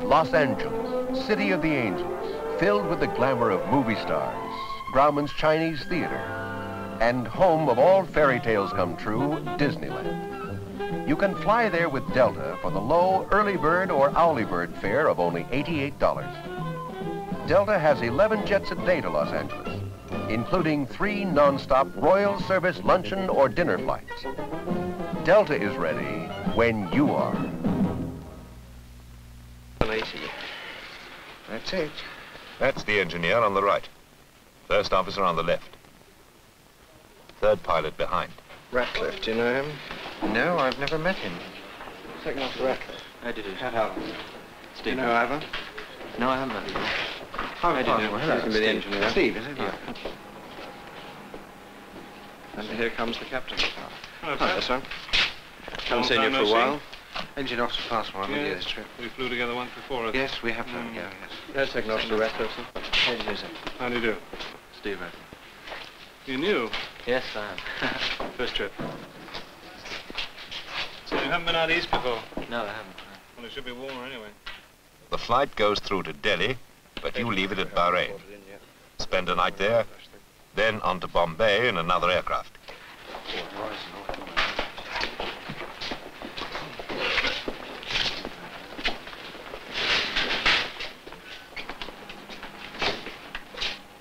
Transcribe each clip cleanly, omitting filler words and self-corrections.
Los Angeles, city of the angels, filled with the glamour of movie stars, Grauman's Chinese theater, and home of all fairy tales come true, Disneyland. You can fly there with Delta for the low early bird or owly bird fare of only $88. Delta has 11 jets a day to Los Angeles, including 3 non-stop Royal Service luncheon or dinner flights. Delta is ready when you are. 180. That's it. That's the engineer on the right. First officer on the left. Third pilot behind. Radcliffe, do you know him? No, I've never met him. Second officer Radcliffe. How do you do? Hello. Steve. Do you know Ivor? No, I haven't met him. How do you know? He's going to be the engineer. Steve, is it? Yeah. And here comes the captain. Hello, Hello, sir. Haven't seen you for a while. Engine officer past one, yeah, this trip. We flew together once before, I think. Yes, we have done, yeah, yes. There's Second Officer Radcliffe, sir. How do you do, sir? How do you do? Steve Radcliffe. You knew? Yes, I am. First trip. So you haven't been out east before? No, I haven't. Well, it should be warmer anyway. The flight goes through to Delhi, but you leave it at Bahrain. Spend a night there, then on to Bombay in another aircraft.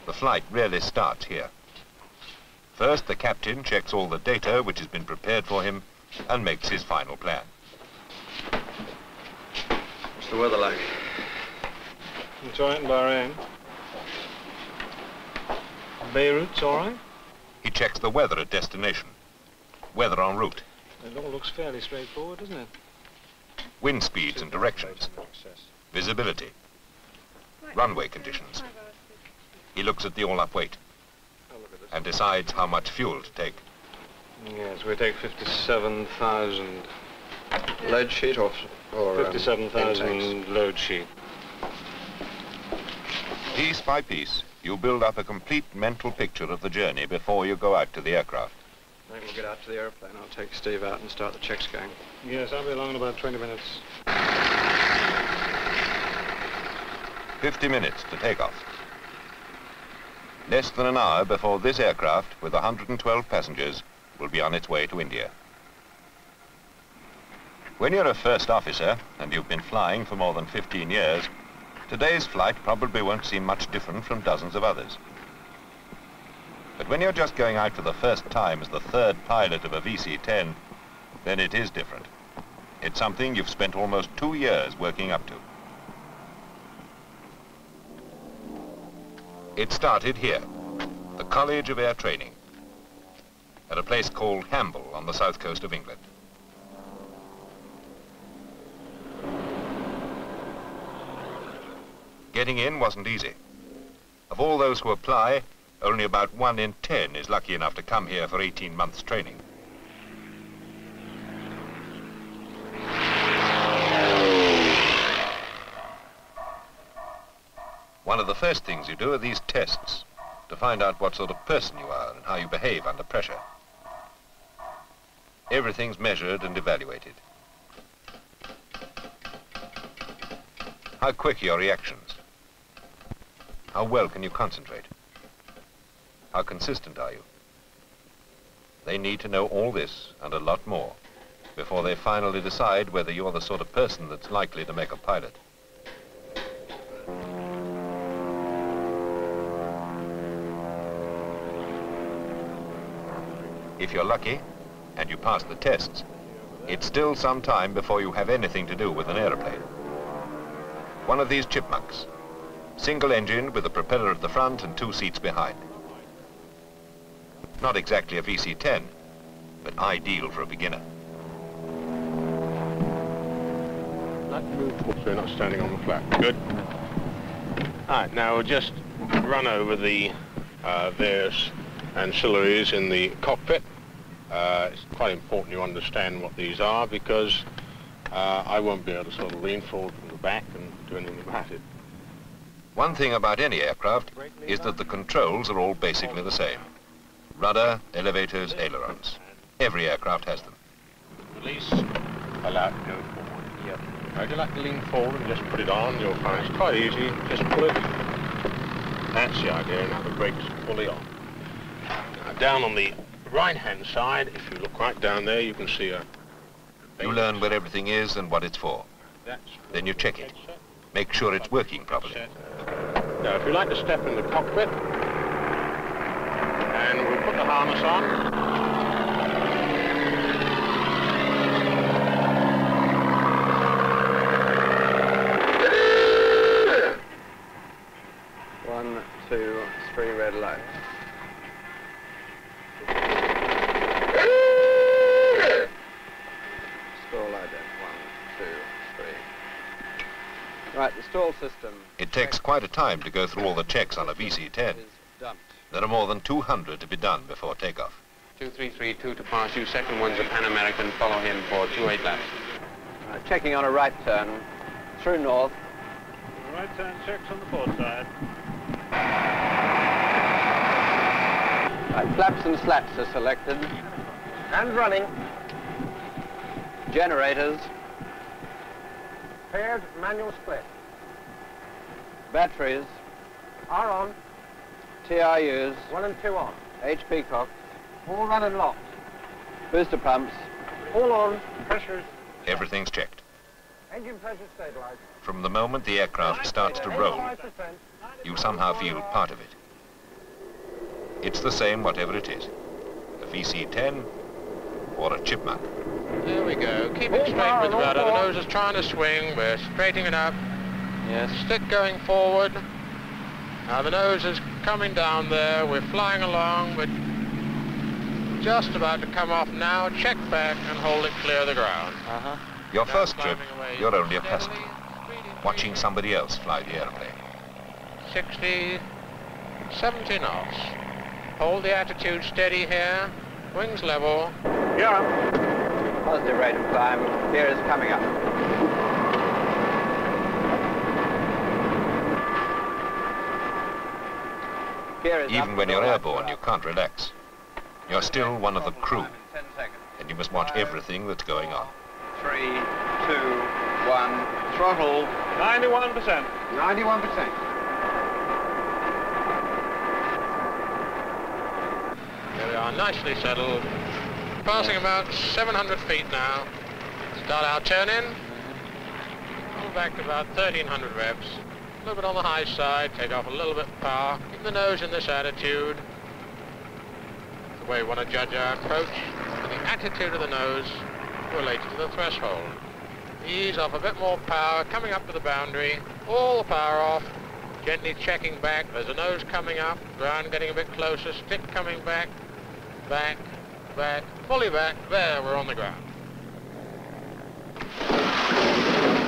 The flight rarely starts here. First, the captain checks all the data which has been prepared for him and makes his final plan. What's the weather like? It's all right in Bahrain. Beirut's all right. He checks the weather at destination, weather en route, It all looks fairly straightforward, doesn't it? wind speeds and directions, visibility, runway conditions. He looks at the all-up weight and decides how much fuel to take. Yes, we take 57,000. Load sheet or 57,000 load sheet. Piece by piece, you build up a complete mental picture of the journey before you go out to the aircraft. I think we'll get out to the airplane. I'll take Steve out and start the checks going. Yes, I'll be along in about 20 minutes. 50 minutes to take off. Less than an hour before this aircraft, with 112 passengers, will be on its way to India. When you're a first officer, and you've been flying for more than 15 years, today's flight probably won't seem much different from dozens of others. But when you're just going out for the first time as the third pilot of a VC-10, then it is different. It's something you've spent almost 2 years working up to. It started here, the College of Air Training, at a place called Hamble on the south coast of England. Getting in wasn't easy. Of all those who apply, only about 1 in 10 is lucky enough to come here for 18 months training. One of the first things you do are these tests to find out what sort of person you are and how you behave under pressure. Everything's measured and evaluated. How quick are your reactions? How well can you concentrate? How consistent are you? They need to know all this and a lot more before they finally decide whether you're the sort of person that's likely to make a pilot. If you're lucky, and you pass the tests, it's still some time before you have anything to do with an aeroplane. One of these chipmunks, single engine with a propeller at the front and 2 seats behind. Not exactly a VC-10, but ideal for a beginner. So you're not standing on the flat. Good. All right, now we'll just run over the various ancillaries in the cockpit. It's quite important you understand what these are because I won't be able to sort of lean forward from the back and do anything about it. One thing about any aircraft is that the controls are all basically the same. Rudder, elevators, ailerons. Every aircraft has them. Release, allow it to go forward. Yep. Would you like to lean forward and just put it on? You'll find it's quite easy. Just pull it. That's the idea. Now the brake's fully on. Now down on the right-hand side, if you look right down there, you can see a... You learn where everything is and what it's for. Then you check it. Make sure it's working properly. Now, if you like to step in the cockpit, and we'll put the harness on. 1, 2, 3 red lights. Stall light then. 1, 2, 3. Right, the stall system. It takes quite a time to go through all the checks on a VC-10. There are more than 200 to be done before takeoff. 2332 to pass you. Second one's a Pan American. Follow him for 28 laps. Checking on a right turn. Through north. Right turn checks on the port side. Right, flaps and slats are selected. And running. Generators. Paired manual split. Batteries are on. TRUs 1 and 2 on. HP cock. All run and locked. Booster pumps. All on. Pressures. Everything's checked. Engine pressure stabilized. From the moment the aircraft starts to roll, you somehow feel part of it. It's the same whatever it is. A VC-10 or a chipmunk. There we go. Keep it straight with the rudder. The nose is trying to swing. We're straightening it up. Yes. Stick going forward. Now the nose is coming down there. We're flying along. We're just about to come off now. Check back and hold it clear of the ground. Your first trip, you're only a passenger, watching somebody else fly the airplane. 60, 70 knots. Hold the attitude steady here. Wings level. Yeah. Positive rate of climb. Here is coming up. Even when you're airborne, you can't relax. You're still one of the crew, and you must watch everything that's going on. 3, 2, 1, throttle. 91%. 91%. There we are, nicely settled. Passing about 700 feet now. Start our turn in. Pull back to about 1300 revs. A little bit on the high side, take off a little bit of power. Keep the nose in this attitude. That's the way we want to judge our approach. And the attitude of the nose related to the threshold. Ease off a bit more power, coming up to the boundary. All the power off. Gently checking back. There's a nose coming up. Ground getting a bit closer. Stick coming back. Back. Back. Fully back. There, we're on the ground.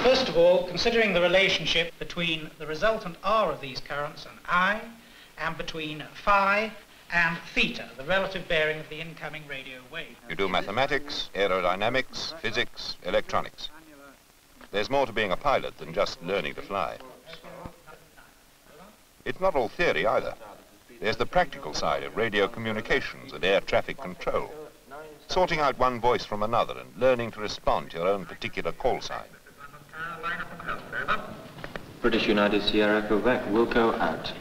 First of all, considering the relationship between the resultant R of these currents and I, and between phi and theta, the relative bearing of the incoming radio wave. You do mathematics, aerodynamics, physics, electronics. There's more to being a pilot than just learning to fly. It's not all theory either. There's the practical side of radio communications and air traffic control. Sorting out one voice from another and learning to respond to your own particular call sign. British United Sierra Quebec, Wilco out.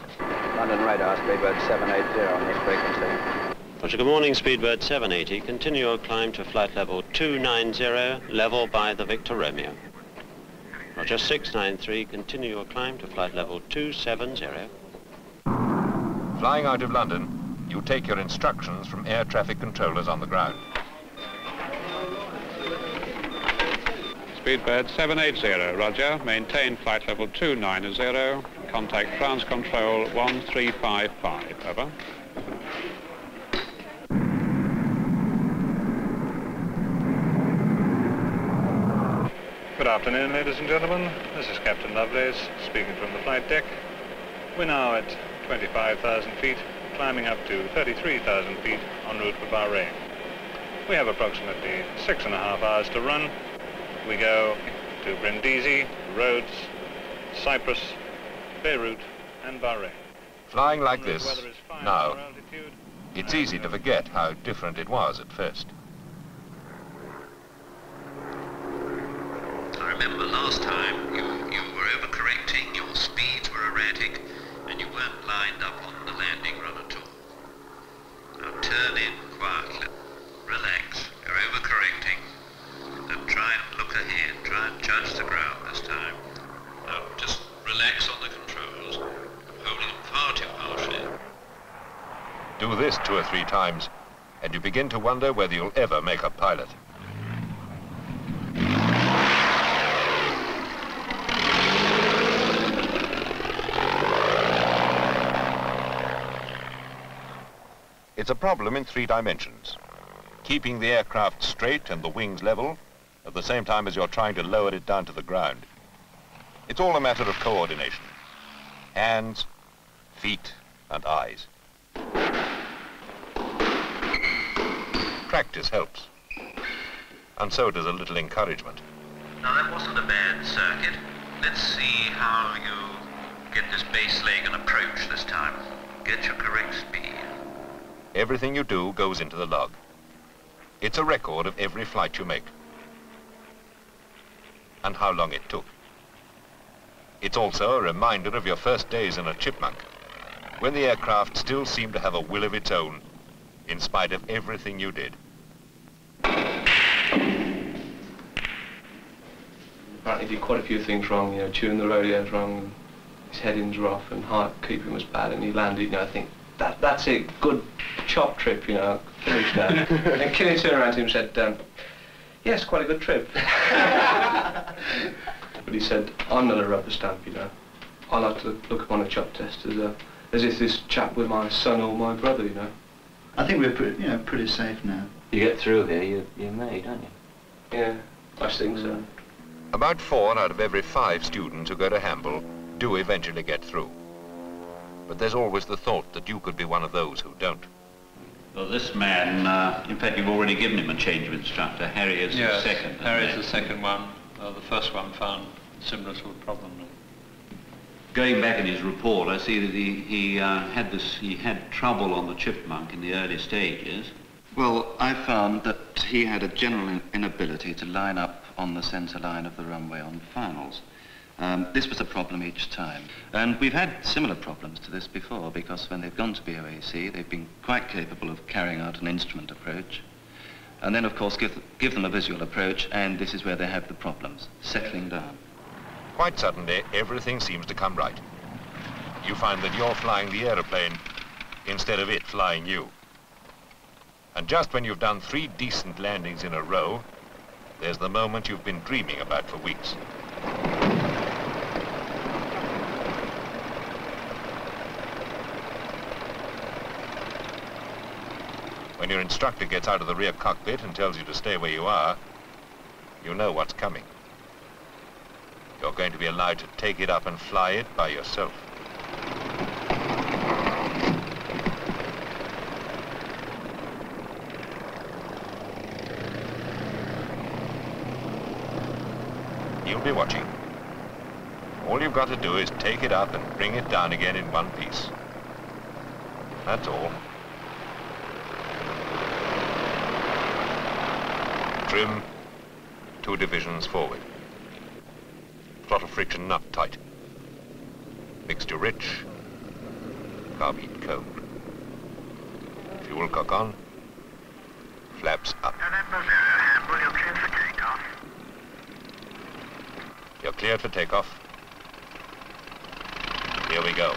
London radar, Speedbird 780 on this frequency. Roger, good morning, Speedbird 780. Continue your climb to flight level 290, level by the Victor Romeo. Roger, 693, continue your climb to flight level 270. Flying out of London, you take your instructions from air traffic controllers on the ground. Speedbird 780, roger. Maintain flight level 290. Contact France Control 1355, over. Good afternoon, ladies and gentlemen. This is Captain Lovelace, speaking from the flight deck. We're now at 25,000 feet, climbing up to 33,000 feet en route for Bahrain. We have approximately 6.5 hours to run. We go to Brindisi, Rhodes, Cyprus, Beirut, and Bahrain. Flying like this, now, it's easy to forget how different it was at first. I'm remember last time you were overcorrecting, your speeds were erratic, and you weren't lined up on the landing run at all. Now turn in quietly. Relax. You're overcorrecting. Don't try and look ahead. Try and judge the ground this time. Now just relax on the controls. I'm holding them far too harshly. Do this 2 or 3 times, and you begin to wonder whether you'll ever make a pilot. It's a problem in 3 dimensions. Keeping the aircraft straight and the wings level at the same time as you're trying to lower it down to the ground. It's all a matter of coordination. Hands, feet, and eyes. Practice helps. And so does a little encouragement. Now that wasn't a bad circuit. Let's see how you get this base leg and approach this time. Get your correct speed. Everything you do goes into the log. It's a record of every flight you make and how long it took. It's also a reminder of your first days in a chipmunk, when the aircraft still seemed to have a will of its own in spite of everything you did. Apparently he did quite a few things wrong, you know, tuning the radios wrong, and his headings were off, and heart keeping was bad, and he landed, you know, I think, that's it, good chop trip, you know, finished that. And Kenny turned around to him and said, yes, quite a good trip. But he said, I'm not a rubber stamp, you know. I like to look upon a chop test as if this chap were my son or my brother, you know. I think we're pretty safe now. You get through here, you're made, aren't you? Yeah, I think so. About 4 out of every 5 students who go to Hamble do eventually get through. But there's always the thought that you could be one of those who don't. Well, this man, in fact, you've already given him a change of instructor. Harry is the second. Harry is the second one. The first one found similar sort of problem. Going back in his report, I see that he had trouble on the Chipmunk in the early stages. Well, I found that he had a general inability to line up on the centre line of the runway on finals. This was a problem each time. And we've had similar problems to this before, because when they've gone to BOAC, they've been quite capable of carrying out an instrument approach. And then, of course, give them a visual approach, and this is where they have the problems, settling down. Quite suddenly, everything seems to come right. You find that you're flying the aeroplane instead of it flying you. And just when you've done 3 decent landings in a row, there's the moment you've been dreaming about for weeks. When your instructor gets out of the rear cockpit and tells you to stay where you are, you know what's coming. You're going to be allowed to take it up and fly it by yourself. You'll be watching. All you've got to do is take it up and bring it down again in one piece. That's all. Trim, 2 divisions forward. Throttle friction nut tight. Mixture rich, carbine cold. Fuel cock on, flaps up. You're cleared for takeoff. Here we go.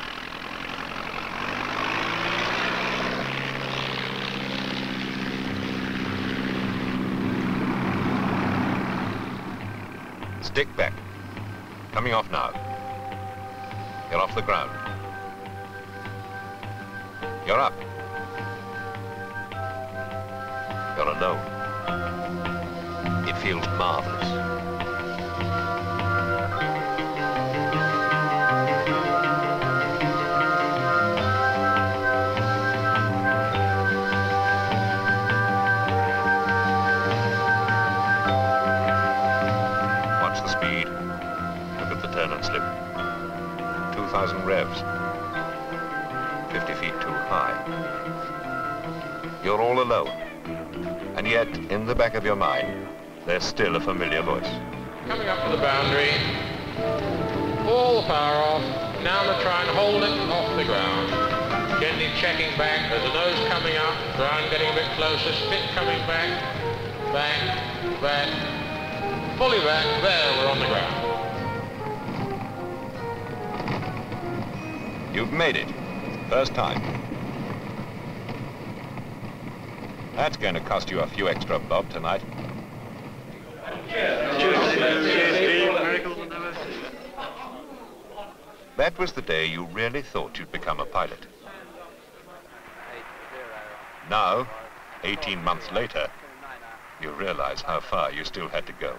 Stick back. Coming off now. You're off the ground. You're up. You're alone. It feels marvelous. Watch the speed. Look at the turn and slip. 2,000 revs. 50 feet too high. You're all alone. And yet, in the back of your mind, there's still a familiar voice. Coming up to the boundary. All the power off. Now I'm going to try and hold it off the ground. Gently checking back. There's a nose coming up. Ground getting a bit closer. Spit coming back. Back. Back. Fully back. There, we're on the ground. You've made it. First time. That's going to cost you a few extra bob tonight. That was the day you really thought you'd become a pilot. Now, 18 months later, you realize how far you still had to go.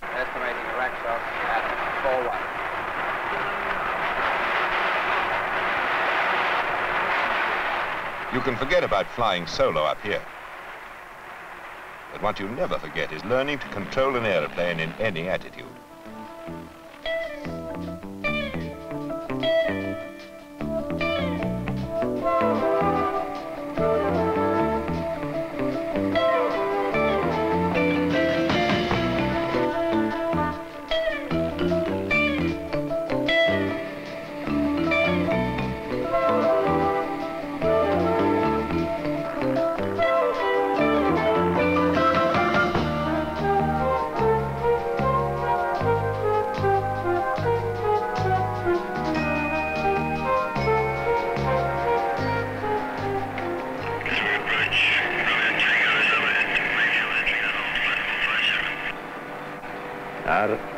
Estimating the rack shot at 4-1. You can forget about flying solo up here. But what you never forget is learning to control an aeroplane in any attitude.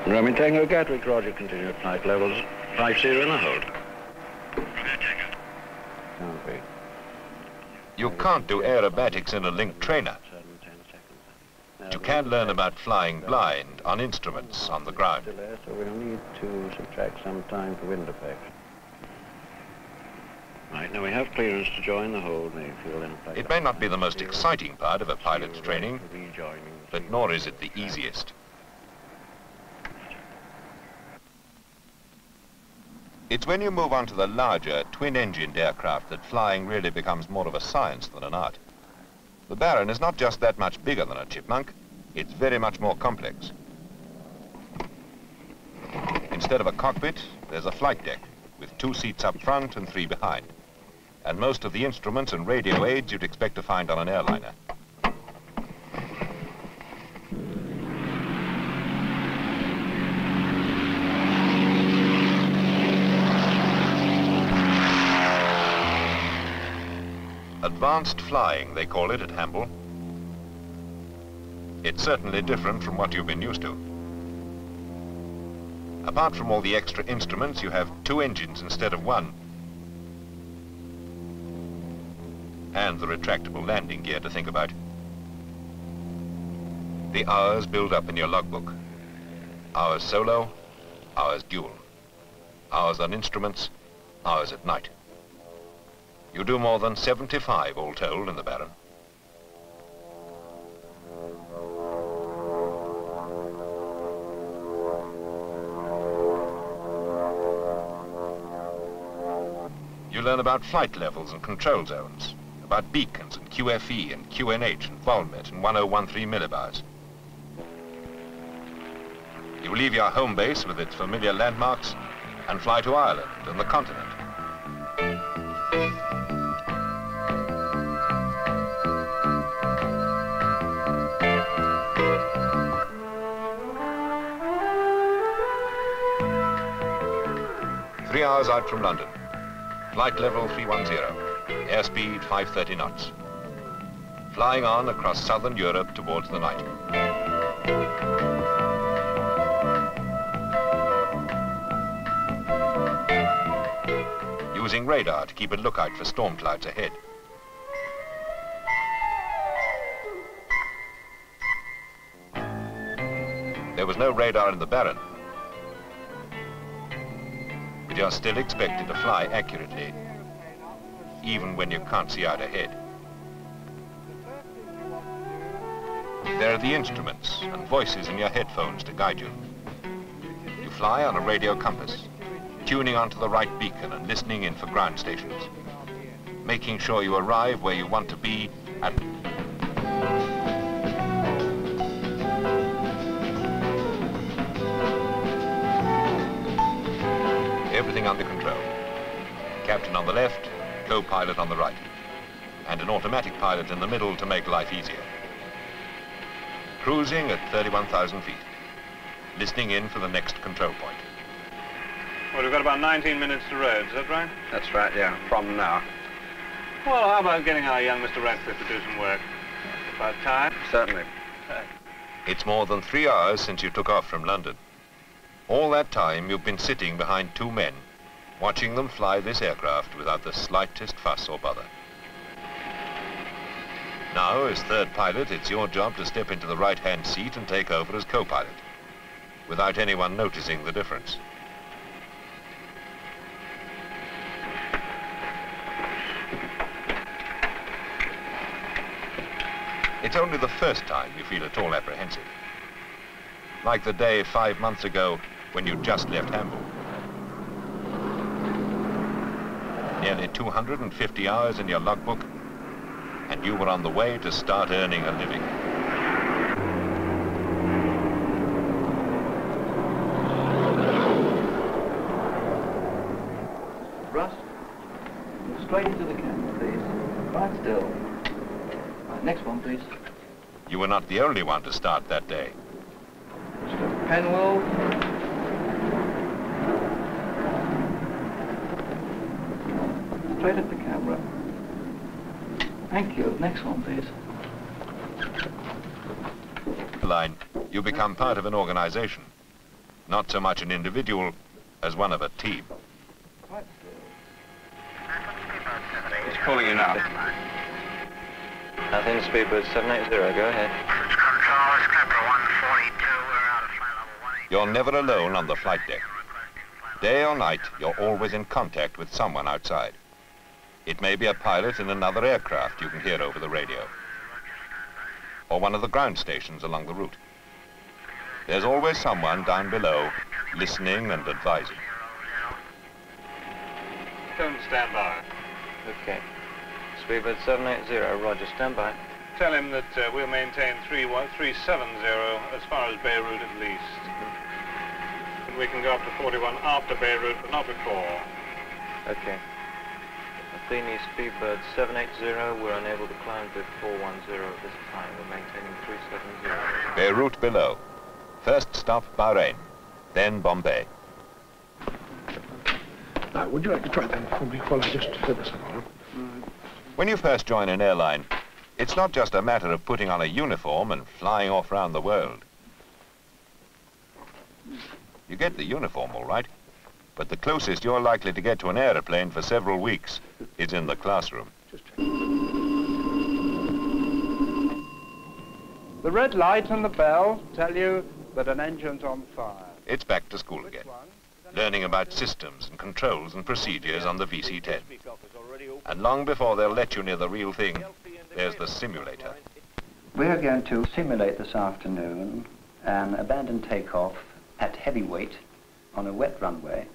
Roman Tango Gatwick, Roger, continue at flight levels 50 in the hold. Okay. You can't do aerobatics in a linked trainer. But you can learn about flying blind on instruments on the ground. So we'll need to subtract some time for wind effect. Right, now we have clearance to join the hold. It may not be the most exciting part of a pilot's training, but nor is it the easiest. It's when you move on to the larger, twin-engined aircraft that flying really becomes more of a science than an art. The Baron is not just that much bigger than a Chipmunk, it's very much more complex. Instead of a cockpit, there's a flight deck, with 2 seats up front and 3 behind, and most of the instruments and radio aids you'd expect to find on an airliner. Advanced flying, they call it at Hamble. It's certainly different from what you've been used to. Apart from all the extra instruments, you have 2 engines instead of 1. And the retractable landing gear to think about. The hours build up in your logbook. Hours solo, hours dual. Hours on instruments, hours at night. You do more than 75 all told in the Baron. You learn about flight levels and control zones, about beacons and QFE and QNH and Volmet and 1013 millibars. You leave your home base with its familiar landmarks and fly to Ireland and the continent. Three hours out from London. Flight level 310. Airspeed 530 knots. Flying on across southern Europe towards the night. Using radar to keep a lookout for storm clouds ahead. There was no radar in the Baron, but you're still expected to fly accurately, even when you can't see out ahead. There are the instruments and voices in your headphones to guide you. You fly on a radio compass, tuning onto the right beacon and listening in for ground stations. making sure you arrive where you want to be at... Everything under control. Captain on the left, co-pilot on the right, and an automatic pilot in the middle to make life easier. Cruising at 31,000 feet, listening in for the next control point. Well, we've got about 19 minutes to road, is that right? That's right, yeah, from now. Well, how about getting our young Mr. Radcliffe to do some work? About time? Certainly. It's more than 3 hours since you took off from London. All that time you've been sitting behind two men, watching them fly this aircraft without the slightest fuss or bother. Now, as third pilot, it's your job to step into the right-hand seat and take over as co-pilot, without anyone noticing the difference. It's only the first time you feel at all apprehensive. Like the day 5 months ago when you just left Hamburg. Nearly 250 hours in your logbook, and you were on the way to start earning a living. Russ, straight into the camera, please. Right still. Right, next one, please. You were not the only one to start that day. Penwell. Straight at the camera. Thank you. Next one, please. Line, you become part of an organization, not so much an individual as one of a team. He's calling you now. Athens, Speedbird 780, go ahead. Control, it's Clipper 142, we're out of flight level 1. You're never alone on the flight deck. Day or night, you're always in contact with someone outside. It may be a pilot in another aircraft you can hear over the radio, or one of the ground stations along the route. There's always someone down below, listening and advising. Don't stand by. Okay. Speedbird 780, roger, stand by. Tell him that we'll maintain 370 as far as Beirut at least. And we can go up to 41 after Beirut, but not before. Okay. Athene, Speedbird 780, we're unable to climb to 410 at this time. We're maintaining 370. Beirut below. First stop, Bahrain, then Bombay. Now, would you like to try that for me while I just set this up? When you first join an airline, it's not just a matter of putting on a uniform and flying off around the world. You get the uniform, all right, but the closest you're likely to get to an aeroplane for several weeks is in the classroom. The red light and the bell tell you that an engine's on fire. It's back to school again, learning about systems and controls and procedures on the VC-10. And long before they'll let you near the real thing, there's the simulator. We're going to simulate this afternoon an abandoned takeoff at heavy weight on a wet runway.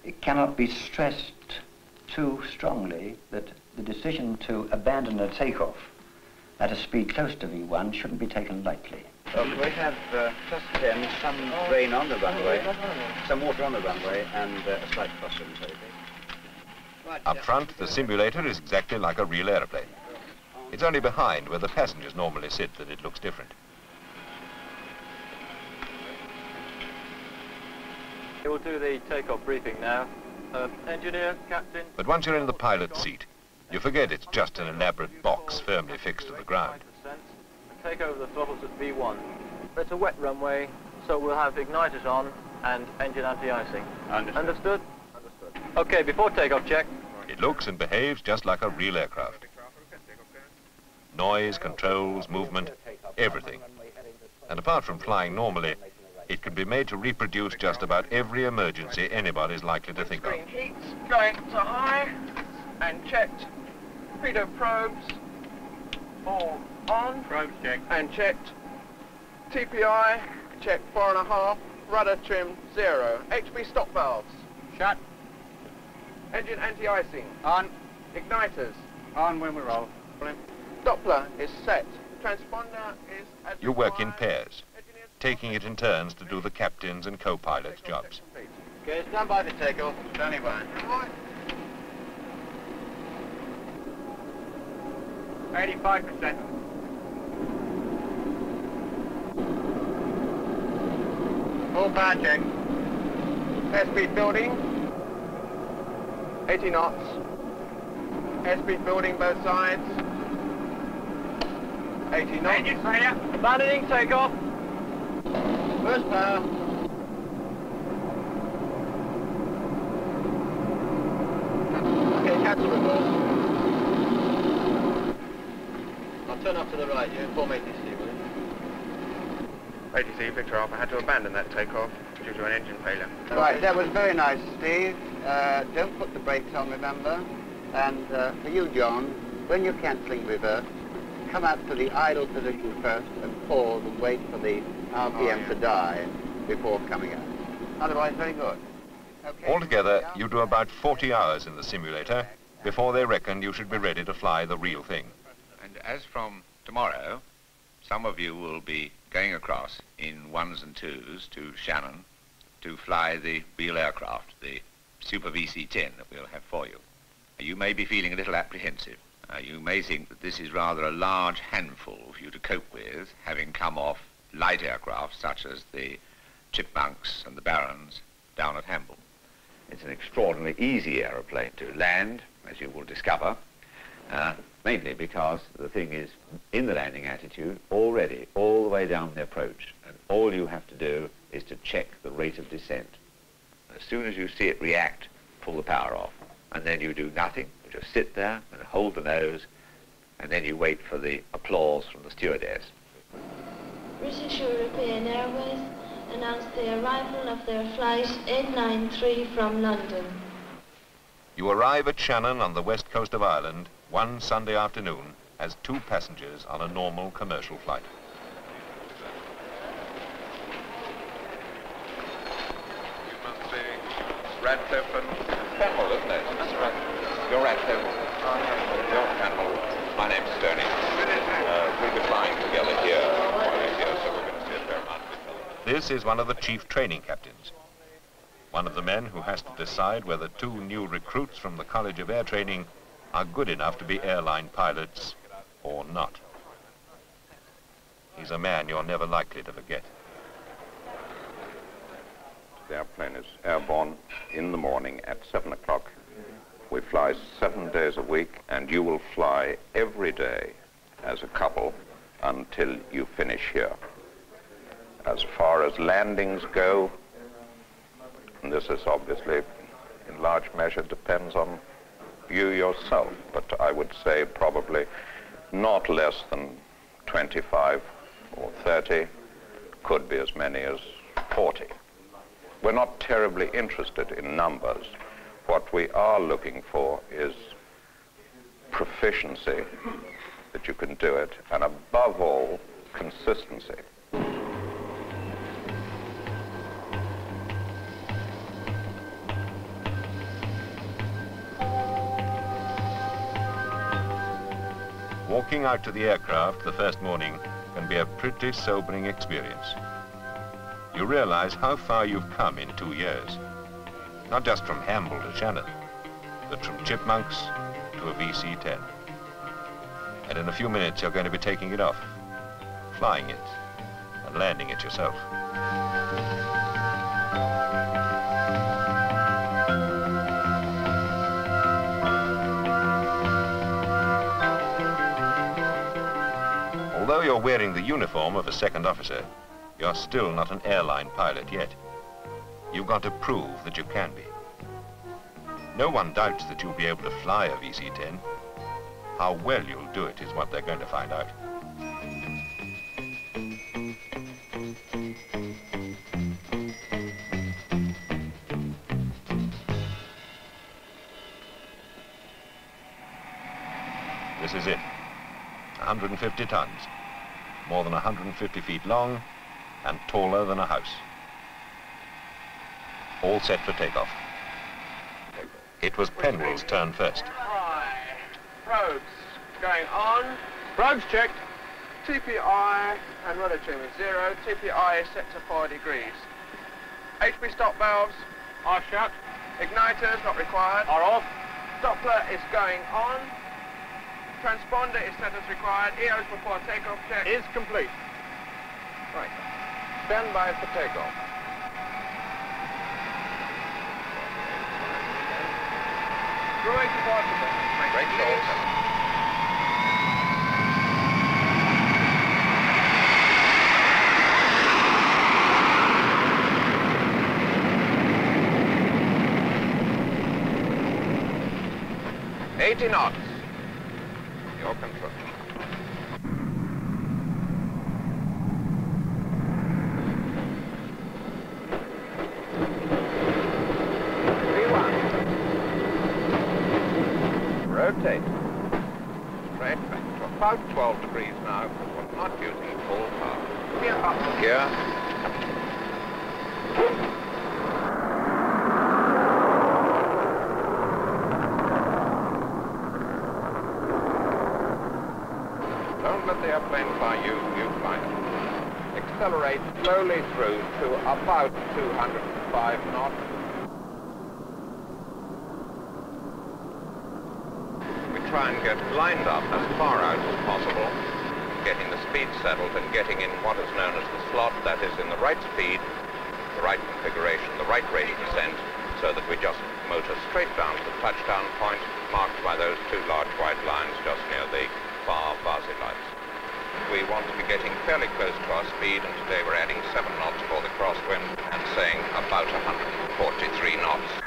It cannot be stressed too strongly that the decision to abandon a takeoff at a speed close to V1 shouldn't be taken lightly. We have just then some rain on the runway, some water on the runway, and a slight crosswind. Up front, the simulator is exactly like a real aeroplane. It's only behind, where the passengers normally sit, that it looks different. We'll do the takeoff briefing now. Engineer, captain. But once you're in the pilot's seat, you forget it's just an elaborate box firmly fixed to the ground. Take over the throttles at V1. It's a wet runway, so we'll have igniters on and engine anti-icing. Understood? Understood. Okay, before takeoff check. It looks and behaves just like a real aircraft. Noise, controls, movement, everything. And apart from flying normally, it can be made to reproduce just about every emergency anybody's likely to think of. Heat's going to high and checked. Pitot probes all on. Probes checked. And checked. TPI checked 4.5. Rudder trim 0. HB stop valves. Shut. Engine anti-icing. On. Igniters. On when we roll. Doppler is set. Transponder is at You work in pairs, taking it in turns to do the captain's and co-pilot's jobs. Okay, stand by for takeoff. Standing by. 85%. Full power check. Airspeed building. 80 knots. Airspeed building both sides. 80 knots. Engine failure. Abandoning takeoff. First power. Okay, cancel report. I'll turn off to the right. You inform ATC, will you? ATC, Victor Alpha had to abandon that takeoff due to an engine failure. Right, that was very nice, Steve. Don't put the brakes on, remember? And for you, John, when you're cancelling reverse, come out to the idle position first and pause and wait for the RPM to die before coming out. Otherwise, very good. Okay. Altogether, you do about 40 hours in the simulator before they reckon you should be ready to fly the real thing. And as from tomorrow, some of you will be going across in 1s and 2s to Shannon to fly the real aircraft, the Super VC-10 that we'll have for you. You may be feeling a little apprehensive. You may think that this is rather a large handful for you to cope with, having come off light aircraft such as the Chipmunks and the Barons down at Hamble. It's an extraordinarily easy aeroplane to land, as you will discover, mainly because the thing is in the landing attitude already all the way down the approach, and all you have to do is to check the rate of descent. As soon as you see it react, pull the power off, and then you do nothing. You just sit there and hold the nose, and then you wait for the applause from the stewardess. British European Airways announced the arrival of their flight 893 from London. You arrive at Shannon on the west coast of Ireland one Sunday afternoon as 2 passengers on a normal commercial flight. Radcliffe and Campbell, isn't it? That's right. You're Radcliffe. You're Campbell. My name's Stoney. We'll be flying together here while we're here, so we're going to see a fair amount of each other. This is one of the chief training captains. One of the men who has to decide whether 2 new recruits from the College of Air Training are good enough to be airline pilots or not. He's a man you're never likely to forget. The airplane is airborne in the morning at 7 o'clock. We fly 7 days a week, and you will fly every day as a couple until you finish here. As far as landings go, and this is obviously in large measure depends on you yourself, but I would say probably not less than 25 or 30, could be as many as 40. We're not terribly interested in numbers. What we are looking for is proficiency, that you can do it, and above all, consistency. Walking out to the aircraft the first morning can be a pretty sobering experience. You realize how far you've come in 2 years. Not just from Hamble to Shannon, but from Chipmunks to a VC-10. And in a few minutes you're going to be taking it off, flying it, and landing it yourself. Although you're wearing the uniform of a second officer, you're still not an airline pilot yet. You've got to prove that you can be. No one doubts that you'll be able to fly a VC-10. How well you'll do it is what they're going to find out. This is it. 150 tons, more than 150 feet long, and taller than a house. All set for takeoff. It was Penwell's turn first. Probes going on. Probes checked. TPI and rudder trim is 0. TPI is set to 4 degrees. HP stop valves Are shut. Igniters not required. Are off. Doppler is going on. Transponder is set as required. EOS before takeoff check. Is complete. Right. Stand by for takeoff. Through 84%. Great shot. $80 knots. Your control. Rotate. Straight back to about 12 degrees now, because we're not using full power. Gear up. Gear. Don't let the airplane fly you, you fly it. Accelerate slowly through to about 205 knots. Try and get lined up as far out as possible, getting the speed settled and getting in what is known as the slot, that is in the right speed, the right configuration, the right rate of descent, so that we just motor straight down to the touchdown point, marked by those two large white lines just near the far Varsity lights. We want to be getting fairly close to our speed, and today we're adding 7 knots for the crosswind and saying about 143 knots.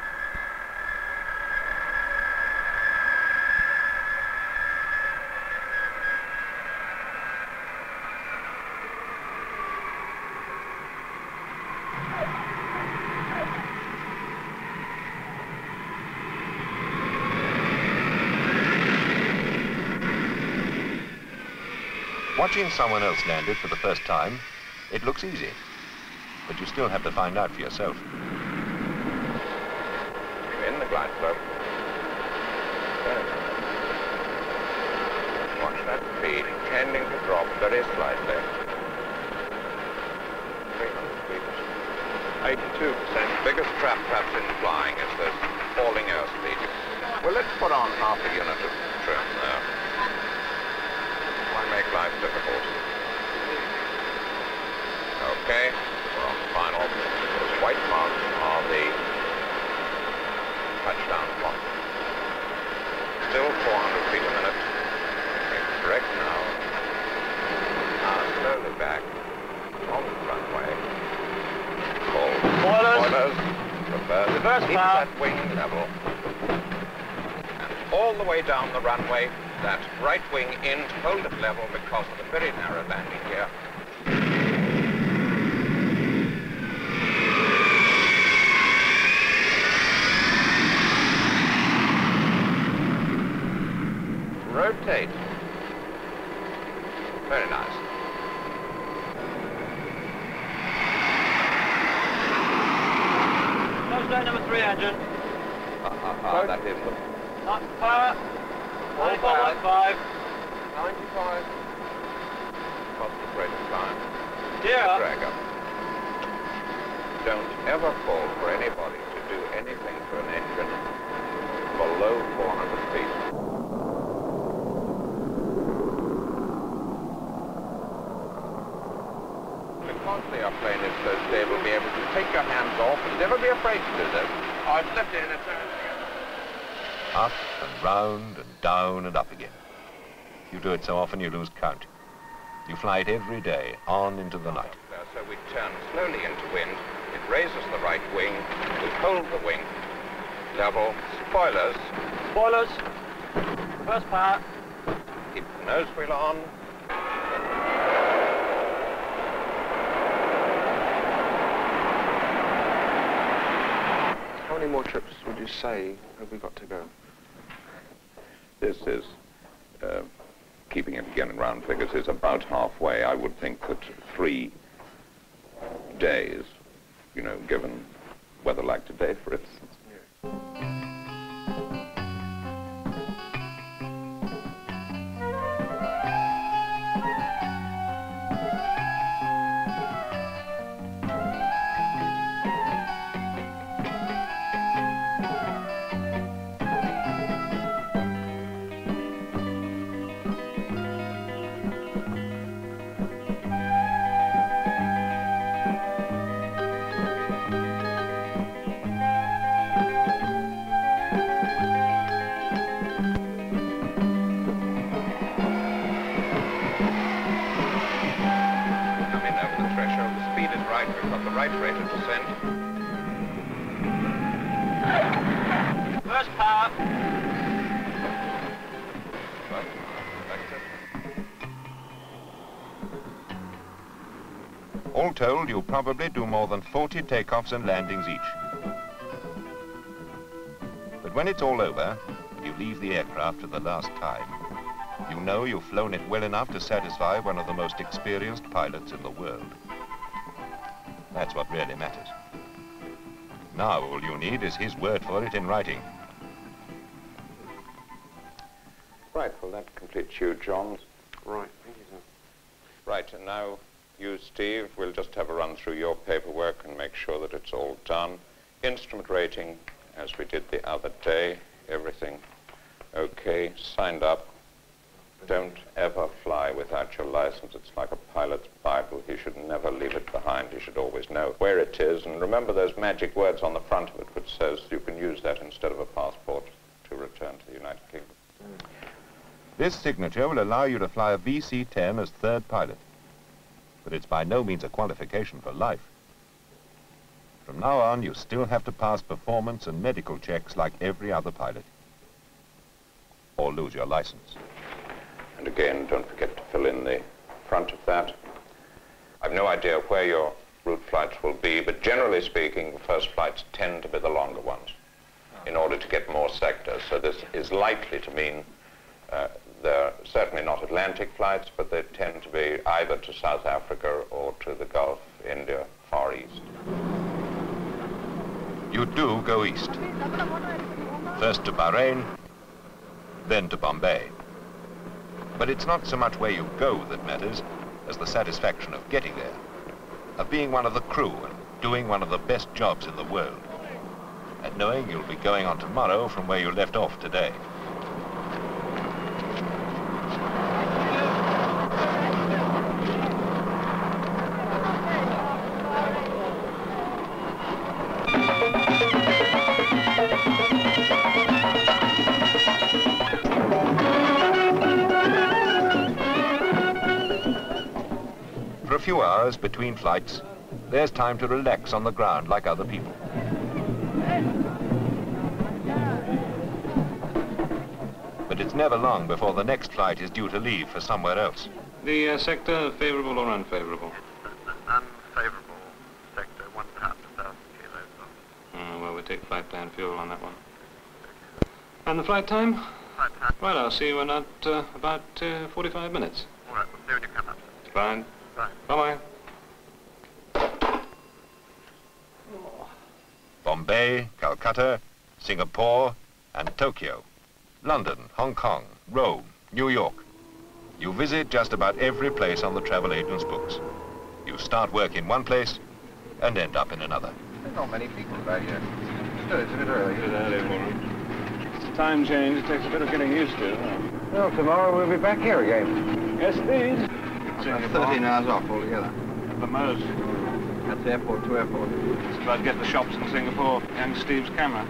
Watching someone else land it for the first time, it looks easy, but you still have to find out for yourself. In the glide slope. Watch that speed, tending to drop very slightly. 300 feet. 82%. Biggest trap perhaps in flying is this falling airspeed. Well, let's put on half a unit of trim there. Why make life difficult? Okay, we're on the final. Those white marks are the touchdown clock. Still 400 feet a minute. Correct now. Now slowly back on the runway. Hold. Spoilers. Reverse. Keep that wing level. And all the way down the runway, that right wing in to hold it level because of the very narrow landing gear. Rotate. Very nice. Nose down number 3 engine. That is the... Not power. 94.5. 95. Cost the rate of time. Yeah. Drag up. Don't ever call for anybody to do anything to an engine below 400 feet. Because the airplane is so stable, be able to take your hands off and never be afraid to do this. I've left it in a turn. Up and round and down and up again. You do it so often you lose count. You fly it every day, on into the night. So we turn slowly into wind. It raises the right wing. We hold the wing. Level. Spoilers. Spoilers. First power. Keep the nose wheel on. How many more trips would you say have we got to go? This is, keeping it again in round figures, is about halfway. I would think that 3 days, you know, given weather like today, for instance. right rate of descent. First power. Right, vector. All told, you'll probably do more than 40 takeoffs and landings each. But when it's all over, you leave the aircraft for the last time. You know you've flown it well enough to satisfy one of the most experienced pilots in the world. That's what really matters. Now all you need is his word for it in writing. Right, well that completes you, John. Right, thank you, sir. Right, and now you, Steve, we'll just have a run through your paperwork and make sure that it's all done. Instrument rating, as we did the other day, everything okay, signed up. Don't ever fly without your license. It's like a pilot's Bible. He should never leave it behind. He should always know where it is. And remember those magic words on the front of it which says you can use that instead of a passport to return to the United Kingdom. This signature will allow you to fly a VC-10 as third pilot. But it's by no means a qualification for life. From now on, you still have to pass performance and medical checks like every other pilot. Or lose your license. And again, don't forget to fill in the front of that. I've no idea where your route flights will be, but generally speaking, the first flights tend to be the longer ones in order to get more sectors. So this is likely to mean they're certainly not Atlantic flights, but they tend to be either to South Africa or to the Gulf, India, Far East. You do go east. First to Bahrain, then to Bombay. But it's not so much where you go that matters as the satisfaction of getting there, of being one of the crew and doing one of the best jobs in the world, and knowing you'll be going on tomorrow from where you left off today. For a few hours between flights, there's time to relax on the ground like other people. But it's never long before the next flight is due to leave for somewhere else. The sector, favourable or unfavourable? Unfavourable sector, 1 pound per 1,000 kilos. Well, we take flight plan fuel on that one. And the flight time? Right, I'll see you in about 45 minutes. All right, we'll see when you come up. Fine. Bye. Bye-bye. Bombay, Calcutta, Singapore, and Tokyo. London, Hong Kong, Rome, New York. You visit just about every place on the travel agent's books. You start work in one place and end up in another. There's not many people about here. Still, it's a bit early. A bit early for them. It's a time change. It takes a bit of getting used to. Well, tomorrow we'll be back here again. Yes, indeed. That's 13 hours off altogether. At the most. That's airport to airport. It's about to get the shops in Singapore. Young Steve's camera.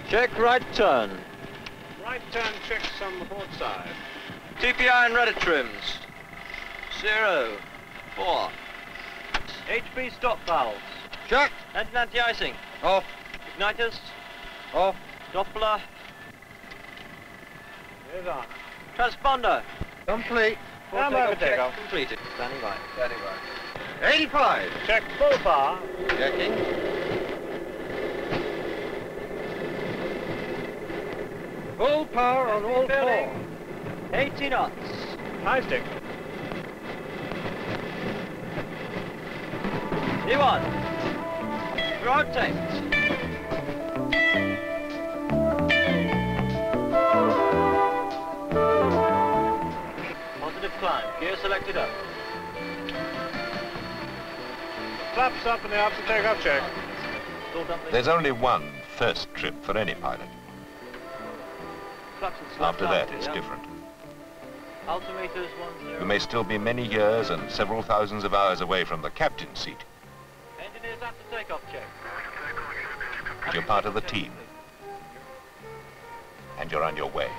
Check right turn. Right turn checks on the port side. TPI and rudder trims. 0, 4. HP stop valves. Check. Engine anti-icing. Off. Igniters. Off. Doppler. Here's on. Transponder. Complete. Full takeoff check completed. Standing by. Standing by. 85. Check full power. Checking. Full power on all 4. 80 knots. High stick. E1. Rotate. Positive climb. Gear selected up. Flaps up and the after takeoff check. There's only one first trip for any pilot. After that, it's different. Altimeters 10. You may still be many years and several thousands of hours away from the captain's seat, Engineers after takeoff check. but you're part of the team. And you're on your way.